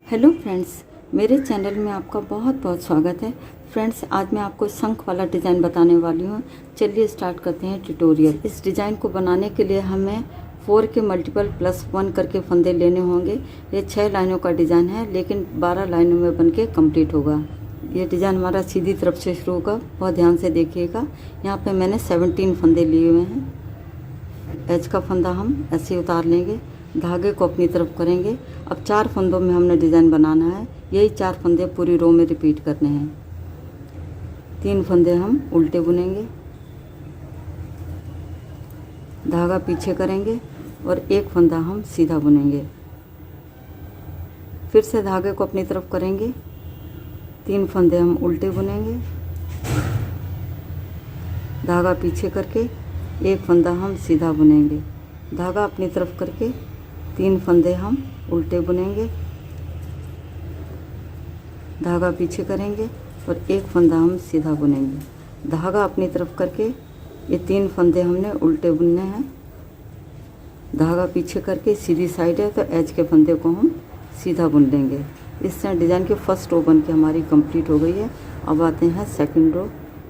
Hello friends, मेरे channel में आपका बहुत बहुत स्वागत है। फ्रेंड्स, आज मैं आपको शंख वाला डिज़ाइन बताने वाली हूँ। चलिए स्टार्ट करते हैं ट्यूटोरियल। इस डिज़ाइन को बनाने के लिए हमें 4 के मल्टीपल +1 करके फंदे लेने होंगे। ये 6 लाइनों का डिज़ाइन है, लेकिन 12 लाइनों में बनके कंप्लीट होगा। ये डिज़ाइन हमारा सीधी तरफ से शुरू होगा, बहुत ध्यान से देखिएगा। यहाँ पे मैंने 17 फंदे लिए हुए हैं। एज का फंदा हम ऐसे उतार लेंगे, धागे को अपनी तरफ करेंगे। अब 4 फंदों में हमने डिज़ाइन बनाना है। यही 4 फंदे पूरी रो में रिपीट करने हैं। 3 फंदे हम उल्टे बुनेंगे, धागा पीछे करेंगे और 1 फंदा हम सीधा बुनेंगे। फिर से धागे को अपनी तरफ करेंगे, 3 फंदे हम उल्टे बुनेंगे, धागा पीछे करके 1 फंदा हम सीधा बुनेंगे। धागा अपनी तरफ करके 3 फंदे हम उल्टे बुनेंगे, धागा पीछे करेंगे और 1 फंदा हम सीधा बुनेंगे। धागा अपनी तरफ करके ये 3 फंदे हमने उल्टे बुनने हैं। धागा पीछे करके सीधी साइड है तो एज के फंदे को हम सीधा बुन लेंगे। इस तरह डिज़ाइन की फर्स्ट रो बन के हमारी कंप्लीट हो गई है। अब आते हैं सेकंड रो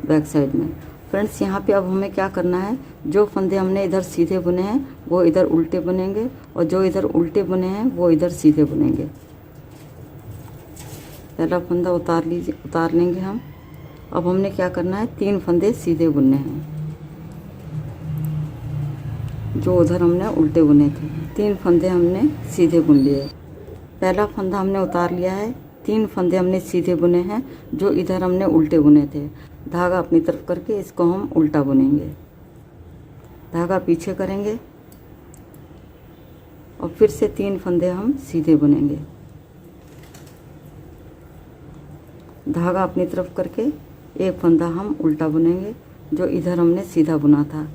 बैक साइड में। फ्रेंड्स, यहाँ पे अब हमें क्या करना है, जो फंदे हमने इधर सीधे बुने हैं वो इधर उल्टे बुनेंगे और जो इधर उल्टे बुने हैं वो इधर सीधे बुनेंगे। पहला फंदा उतार लेंगे हम। अब हमने क्या करना है, 3 फंदे सीधे बुनने हैं जो उधर हमने उल्टे बुने थे। 3 फंदे हमने सीधे बुन लिए। पहला फंदा हमने उतार लिया है, 3 फंदे हमने सीधे बुने हैं जो इधर हमने उल्टे बुने थे। धागा अपनी तरफ करके इसको हम उल्टा बुनेंगे, धागा पीछे करेंगे और फिर से 3 फंदे हम सीधे बुनेंगे। धागा अपनी तरफ करके 1 फंदा हम उल्टा बुनेंगे जो इधर हमने सीधा बुना था।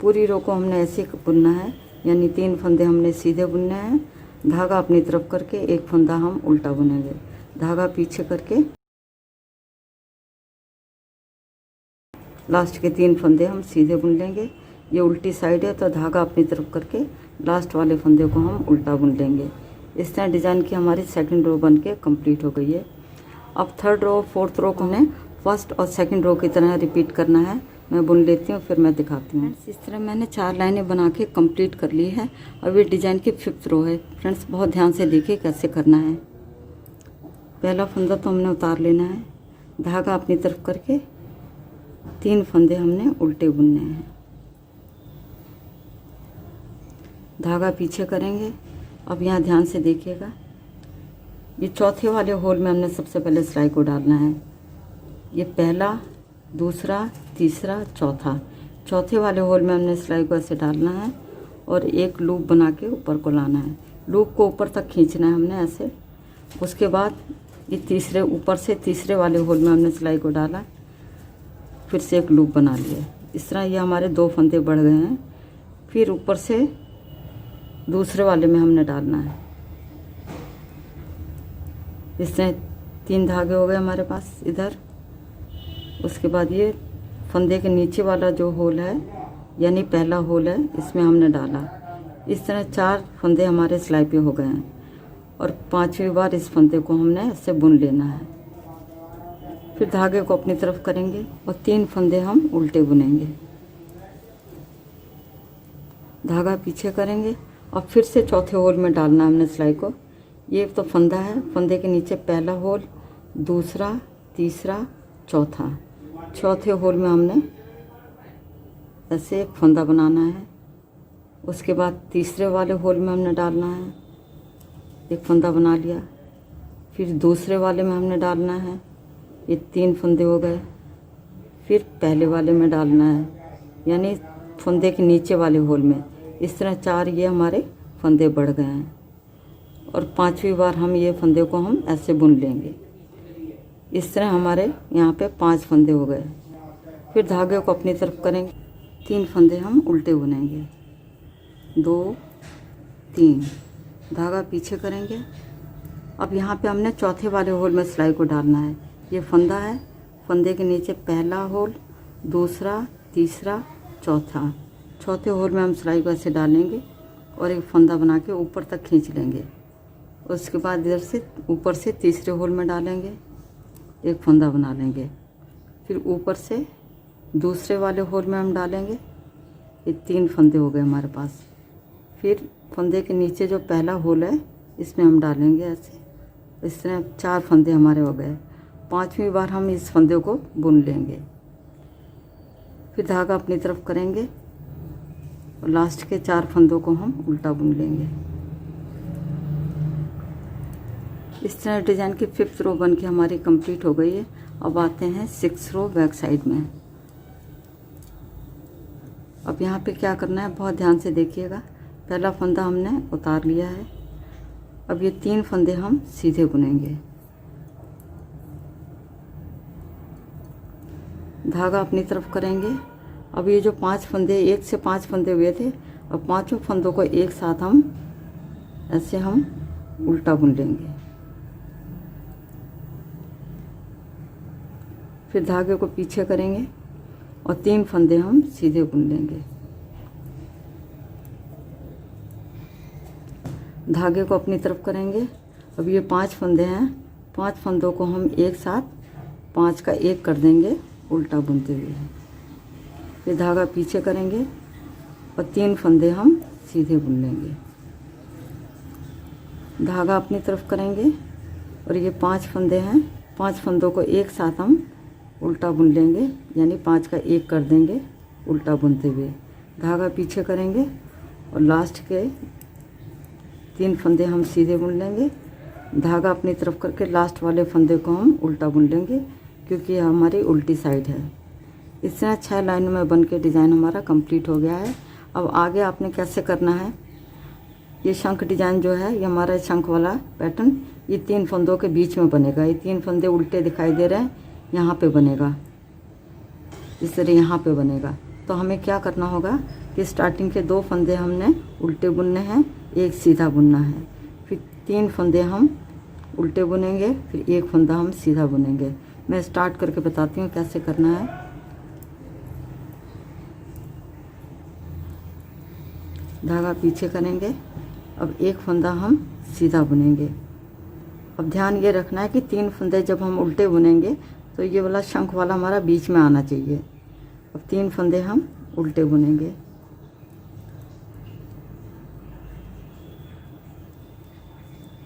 पूरी रो को हमने ऐसे बुनना है, यानी 3 फंदे हमने सीधे बुनने हैं, धागा अपनी तरफ करके 1 फंदा हम उल्टा बुनेंगे, धागा पीछे करके लास्ट के 3 फंदे हम सीधे बुन लेंगे। ये उल्टी साइड है तो धागा अपनी तरफ करके लास्ट वाले फंदे को हम उल्टा बुन लेंगे। इस तरह डिज़ाइन की हमारी सेकंड रो बन के कम्प्लीट हो गई है। अब थर्ड रो और फोर्थ रो को हमें फर्स्ट और सेकंड रो की तरह रिपीट करना है। मैं बुन लेती हूँ, फिर मैं दिखाती हूँ। इस तरह मैंने 4 लाइनें बना के कंप्लीट कर ली है। अब ये डिज़ाइन की 5th रो है। फ्रेंड्स, बहुत ध्यान से देखिए कैसे करना है। पहला फंदा तो हमने उतार लेना है, धागा अपनी तरफ करके 3 फंदे हमने उल्टे बुनने हैं, धागा पीछे करेंगे। अब यहाँ ध्यान से देखिएगा, ये चौथे वाले होल में हमने सबसे पहले सिलाई को डालना है। ये पहला, दूसरा, तीसरा, चौथा। चौथे वाले होल में हमने सिलाई को ऐसे डालना है और एक लूप बना के ऊपर को लाना है। लूप को ऊपर तक खींचना है हमने ऐसे। उसके बाद ये ऊपर से तीसरे वाले होल में हमने सिलाई को डाला, फिर से एक लूप बना लिया। इस तरह ये हमारे 2 फंदे बढ़ गए हैं। फिर ऊपर से दूसरे वाले में हमने डालना है। इस तरह 3 धागे हो गए हमारे पास इधर। उसके बाद ये फंदे के नीचे वाला जो होल है, यानी पहला होल है, इसमें हमने डाला। इस तरह 4 फंदे हमारे सिलाई पे हो गए हैं और 5वीं बार इस फंदे को हमने ऐसे बुन लेना है। फिर धागे को अपनी तरफ करेंगे और 3 फंदे हम उल्टे बुनेंगे, धागा पीछे करेंगे और फिर से चौथे होल में डालना है हमने सिलाई को। ये तो फंदा है, फंदे के नीचे पहला होल, दूसरा, तीसरा, चौथा। चौथे होल में हमने ऐसे एक फंदा बनाना है। उसके बाद तीसरे वाले होल में हमने डालना है, एक फंदा बना लिया। फिर दूसरे वाले में हमने डालना है, ये 3 फंदे हो गए। फिर पहले वाले में डालना है, यानी फंदे के नीचे वाले होल में। इस तरह 4 ये हमारे फंदे बढ़ गए हैं और 5वीं बार हम ये फंदे को हम ऐसे बुन लेंगे। इस तरह हमारे यहाँ पे 5 फंदे हो गए। फिर धागे को अपनी तरफ करेंगे, 3 फंदे हम उल्टे बुनेंगे, 2, 3, धागा पीछे करेंगे। अब यहाँ पे हमने चौथे वाले होल में सिलाई को डालना है। ये फंदा है, फंदे के नीचे पहला होल, दूसरा, तीसरा, चौथा। चौथे होल में हम सिलाई को ऐसे डालेंगे और एक फंदा बना के ऊपर तक खींच लेंगे। उसके बाद इधर से ऊपर से तीसरे होल में डालेंगे, एक फंदा बना लेंगे। फिर ऊपर से दूसरे वाले होल में हम डालेंगे। ये 3 फंदे हो गए हमारे पास। फिर फंदे के नीचे जो पहला होल है इसमें हम डालेंगे ऐसे। इस तरह 4 फंदे हमारे हो गए। 5वीं बार हम इस फंदे को बुन लेंगे। फिर धागा अपनी तरफ करेंगे और लास्ट के 4 फंदों को हम उल्टा बुन लेंगे। इस तरह डिज़ाइन की 5th रो बन के हमारी कंप्लीट हो गई है। अब आते हैं 6th रो बैक साइड में। अब यहाँ पे क्या करना है, बहुत ध्यान से देखिएगा। पहला फंदा हमने उतार लिया है। अब ये 3 फंदे हम सीधे बुनेंगे। धागा अपनी तरफ करेंगे। अब ये जो 5 फंदे, 1 से 5 फंदे हुए थे, अब 5 फंदों को एक साथ हम ऐसे उल्टा बुन लेंगे। फिर धागे को पीछे करेंगे और 3 फंदे हम सीधे बुन लेंगे। धागे को अपनी तरफ करेंगे। अब ये 5 फंदे हैं, 5 फंदों को हम एक साथ 5 का 1 कर देंगे उल्टा बुनते हुए। फिर धागा पीछे करेंगे और 3 फंदे हम सीधे बुन लेंगे। धागा अपनी तरफ करेंगे और ये 5 फंदे हैं, 5 फंदों को एक साथ हम उल्टा बुन लेंगे, यानी 5 का 1 कर देंगे उल्टा बुनते हुए। धागा पीछे करेंगे और लास्ट के 3 फंदे हम सीधे बुन लेंगे। धागा अपनी तरफ करके लास्ट वाले फंदे को हम उल्टा बुन लेंगे, क्योंकि यह हमारी उल्टी साइड है। इस तरह 6 लाइनों में बन के डिज़ाइन हमारा कंप्लीट हो गया है। अब आगे आपने कैसे करना है, ये शंख डिज़ाइन जो है, ये हमारा शंख वाला पैटर्न ये 3 फंदों के बीच में बनेगा। ये 3 फंदे उल्टे दिखाई दे रहे हैं, यहाँ पे बनेगा, इस तरह यहाँ पे बनेगा। तो हमें क्या करना होगा कि स्टार्टिंग के 2 फंदे हमने उल्टे बुनने हैं, 1 सीधा बुनना है। फिर 3 फंदे हम उल्टे बुनेंगे, फिर 1 फंदा हम सीधा बुनेंगे। मैं स्टार्ट करके बताती हूँ कैसे करना है। धागा पीछे करेंगे। अब 1 फंदा हम सीधा बुनेंगे। अब ध्यान ये रखना है कि 3 फंदे जब हम उल्टे बुनेंगे तो ये वाला शंख वाला हमारा बीच में आना चाहिए। अब 3 फंदे हम उल्टे बुनेंगे।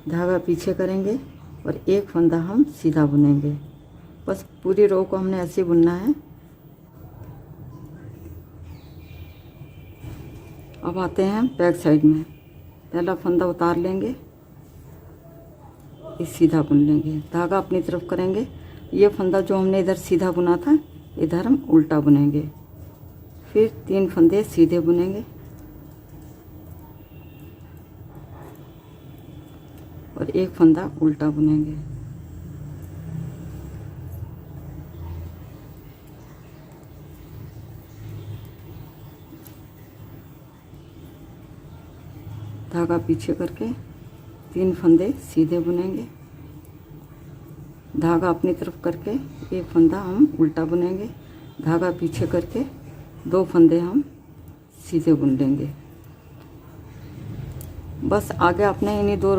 धागा पीछे करेंगे और 1 फंदा हम सीधा बुनेंगे। बस पूरी रो को हमने ऐसे बुनना है। अब आते हैं बैक साइड में। पहला फंदा उतार लेंगे, इस सीधा बुन लेंगे। धागा अपनी तरफ करेंगे। ये फंदा जो हमने इधर सीधा बुना था, इधर हम उल्टा बुनेंगे। फिर 3 फंदे सीधे बुनेंगे और 1 फंदा उल्टा बुनेंगे। धागा पीछे करके 3 फंदे सीधे बुनेंगे। धागा अपनी तरफ करके 1 फंदा हम उल्टा बुनेंगे। धागा पीछे करके 2 फंदे हम सीधे बुन लेंगे। बस आगे आपने इन्हीं 2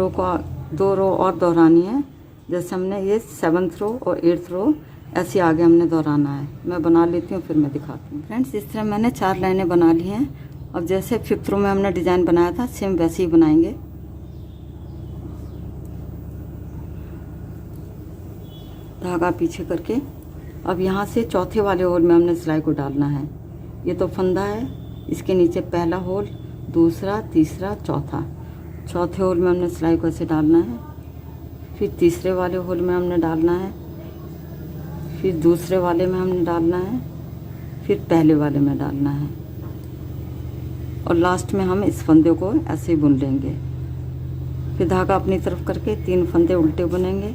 रो और दोहरानी है। जैसे हमने ये 7th रो और 8th रो ऐसे आगे हमने दोहराना है। मैं बना लेती हूँ, फिर मैं दिखाती हूँ। फ्रेंड्स, इस तरह मैंने 4 लाइनें बना ली हैं। अब जैसे 5th रो में हमने डिज़ाइन बनाया था, सेम वैसे ही बनाएंगे। धागा पीछे करके अब यहाँ से चौथे वाले होल में हमने सिलाई को डालना है। ये तो फंदा है, इसके नीचे पहला होल, दूसरा, तीसरा, चौथा। चौथे होल में हमने सिलाई को ऐसे डालना है। फिर तीसरे वाले होल में हमने डालना है, फिर दूसरे वाले में हमने डालना है, फिर पहले वाले में डालना है और लास्ट में हम इस फंदे को ऐसे बुन लेंगे। फिर धागा अपनी तरफ करके 3 फंदे उल्टे बुनेंगे।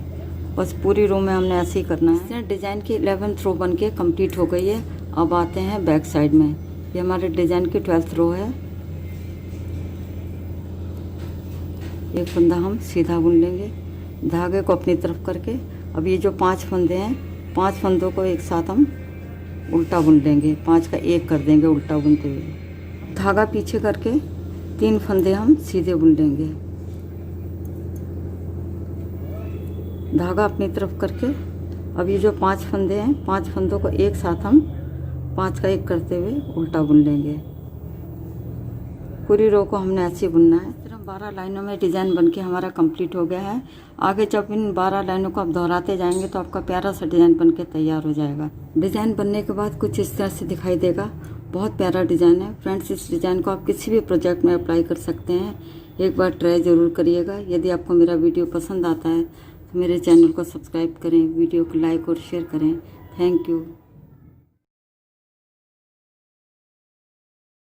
बस पूरी रो में हमने ऐसे ही करना है। इसने डिज़ाइन की 11th रो बन के कम्प्लीट हो गई है। अब आते हैं बैक साइड में। ये हमारे डिज़ाइन की 12th रो है। एक फंदा हम सीधा बुन लेंगे, धागे को अपनी तरफ करके। अब ये जो 5 फंदे हैं, 5 फंदों को एक साथ हम उल्टा बुन लेंगे। 5 का 1 कर देंगे उल्टा बुनते हुए। धागा पीछे करके 3 फंदे हम सीधे बुन लेंगे। धागा अपनी तरफ करके अब ये जो 5 फंदे हैं, 5 फंदों को एक साथ हम 5 का 1 करते हुए उल्टा बुन लेंगे। पूरी रो को हमने ऐसे बुनना है। फिर हम 12 लाइनों में डिज़ाइन बनके हमारा कंप्लीट हो गया है। आगे जब इन 12 लाइनों को आप दोहराते जाएंगे तो आपका प्यारा सा डिज़ाइन बनके तैयार हो जाएगा। डिज़ाइन बनने के बाद कुछ इस तरह से दिखाई देगा। बहुत प्यारा डिज़ाइन है फ्रेंड्स। इस डिज़ाइन को आप किसी भी प्रोजेक्ट में अप्लाई कर सकते हैं। एक बार ट्राई ज़रूर करिएगा। यदि आपको मेरा वीडियो पसंद आता है तो मेरे चैनल को सब्सक्राइब करें, वीडियो को लाइक और शेयर करें। Thank you.